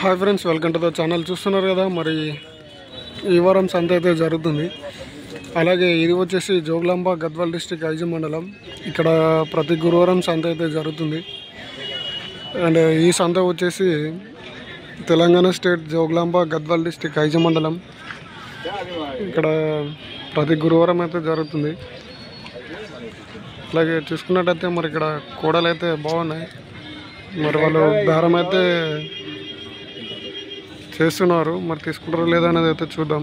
Hi friends, welcome to the channel. చూస్తున్నారు కదా, మరి ఈ వారం సంత అయితే జరుగుతుంది. అలాగే ఇది వచ్చేసి జోగులాంబ గద్వాల్ డిస్టిక్ ఐజు మండలం. ఇక్కడ ప్రతి గురువారం సంత అయితే జరుగుతుంది. అండ్ ఈ సంత వచ్చేసి తెలంగాణ స్టేట్ జోగులాంబ గద్వాల్ డిస్టిక్ ఐజు మండలం. ఇక్కడ ప్రతి గురువారం అయితే జరుగుతుంది. అలాగే చూసుకున్నట్టయితే మరి ఇక్కడ కోడలు అయితే బాగున్నాయి. మరి వాళ్ళు బేరం అయితే చేస్తున్నారు. మరి తీసుకుంటారో లేదా అనేది అయితే చూద్దాం.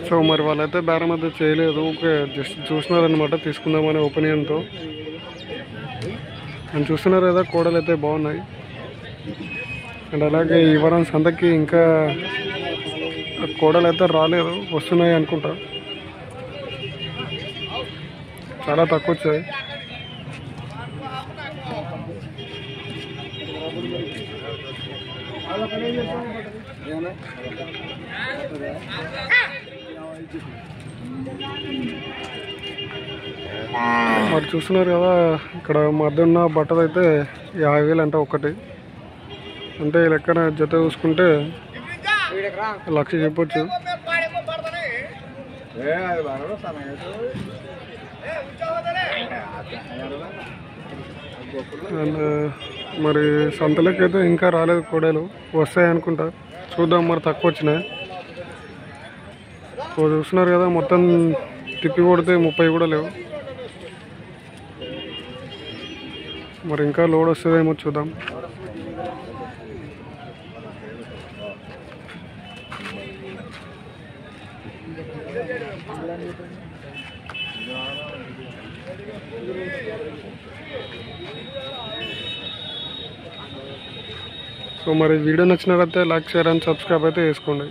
సో మరి వాళ్ళైతే బేరం అయితే చేయలేదు, జస్ట్ చూస్తున్నారనమాట తీసుకుందామనే ఒపీనియన్తో. అని చూస్తున్నారు కదా, కోడలు అయితే బాగున్నాయి. అండ్ అలాగే ఈ వారం సంతకి ఇంకా కోడలు అయితే రాలేదు, వస్తున్నాయి అనుకుంటా. చాలా తక్కువ వచ్చాయి. మరి చూస్తున్నారు కదా, ఇక్కడ మధ్య ఉన్న బట్టలు అయితే 50,000 అంట ఒకటి. అంటే ఈ లెక్కన జత చూసుకుంటే 1,00,000 చెప్పొచ్చు. అండ్ మరి సంతలకైతే ఇంకా రాలేదు కోడలు, వస్తాయి అనుకుంటా. చూద్దాం, మరి తక్కువ వచ్చినాయి. చూస్తున్నారు కదా, మొత్తం తిప్పి కొడితే 30 కూడా లేవు. మరి ఇంకా లోడ్ వస్తుందేమో చూద్దాం. సో మరి వీడియో నచ్చినట్లయితే లైక్, షేర్ అండ్ సబ్స్క్రైబ్ అయితే చేసుకోండి.